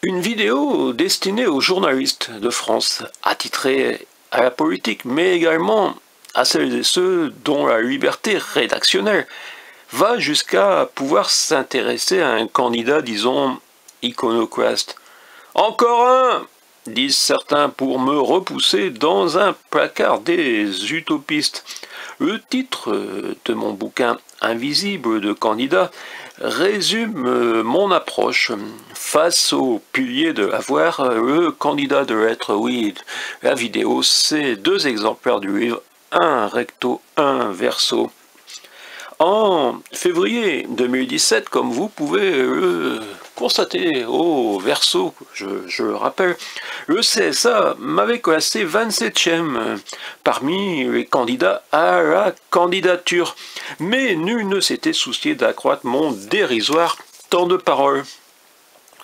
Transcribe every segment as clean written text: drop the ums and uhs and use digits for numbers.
Une vidéo destinée aux journalistes de France, attitrés à la politique, mais également à celles et ceux dont la liberté rédactionnelle va jusqu'à pouvoir s'intéresser à un candidat, disons, iconoclaste. Encore un, disent certains pour me repousser dans un placard des utopistes. Le titre de mon bouquin Invisible de candidat résume mon approche. Face au pilier de l'avoir, le candidat de l'être, oui, la vidéo, c'est 2 exemplaires du livre, un recto, un verso. En février 2017, comme vous pouvez le constater au verso, je le rappelle, le CSA m'avait classé 27e parmi les candidats à la candidature. Mais nul ne s'était soucié d'accroître mon dérisoire temps de parole.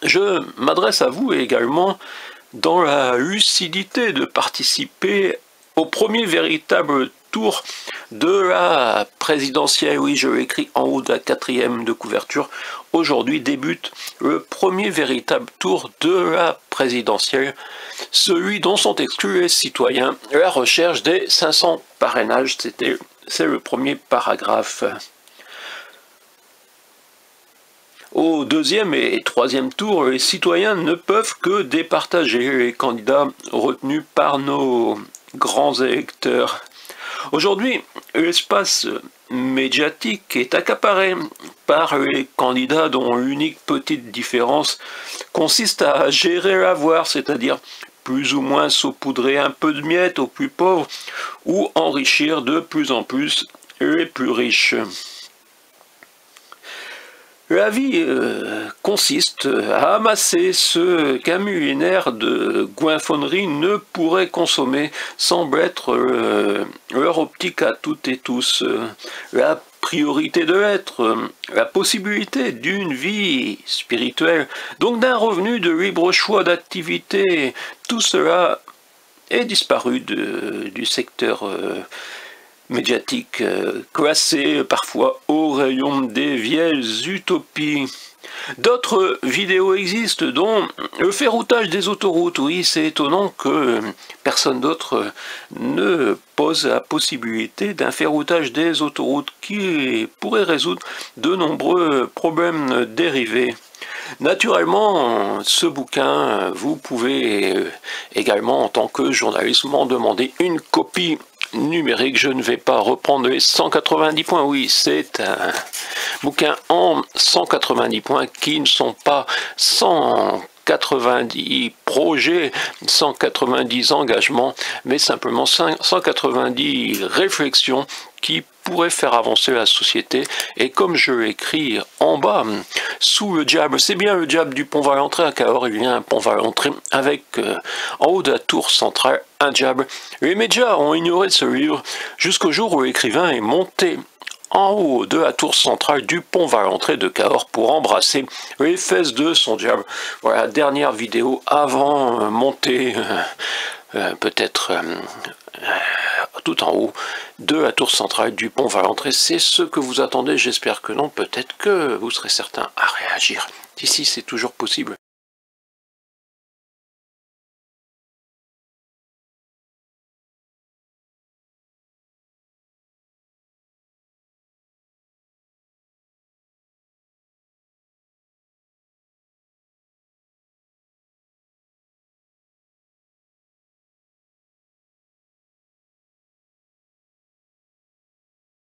Je m'adresse à vous également dans la lucidité de participer au premier véritable tour de la présidentielle. Oui, je l'écris en haut de la 4e de couverture. Aujourd'hui débute le premier véritable tour de la présidentielle, celui dont sont exclus les citoyens. La recherche des 500 parrainages, c'est le premier paragraphe. Au 2e et 3e tour, les citoyens ne peuvent que départager les candidats retenus par nos grands électeurs. Aujourd'hui, l'espace médiatique est accaparé par les candidats dont l'unique petite différence consiste à gérer l'avoir, c'est-à-dire plus ou moins saupoudrer un peu de miettes aux plus pauvres ou enrichir de plus en plus les plus riches. La vie consiste à amasser ce qu'un millénaire de goinfonnerie ne pourrait consommer, semble être leur optique à toutes et tous. La priorité de l'être, la possibilité d'une vie spirituelle, donc d'un revenu de libre choix d'activité, tout cela est disparu du secteur médiatique, classé parfois au rayon des vieilles utopies. D'autres vidéos existent, dont le ferroutage des autoroutes. Oui, c'est étonnant que personne d'autre ne pose la possibilité d'un ferroutage des autoroutes qui pourrait résoudre de nombreux problèmes dérivés. Naturellement, ce bouquin, vous pouvez également, en tant que journaliste, m'en demander une copie numérique. Je ne vais pas reprendre les 190 points. Oui, c'est un bouquin en 190 points qui ne sont pas 190 projets, 190 engagements, mais simplement 190 réflexions qui pourraient faire avancer la société. Et comme je l'écris en bas, sous le diable, c'est bien le diable du pont Valentré à Cahors, il y a un pont Valentré avec en haut de la tour centrale un diable. Les médias ont ignoré ce livre jusqu'au jour où l'écrivain est monté en haut de la tour centrale du pont Valentré de Cahors pour embrasser les fesses de son diable. Voilà, dernière vidéo avant monter peut-être tout en haut de la tour centrale du pont Valentré. C'est ce que vous attendez, j'espère que non, peut-être que vous serez certain à réagir. Ici, c'est toujours possible.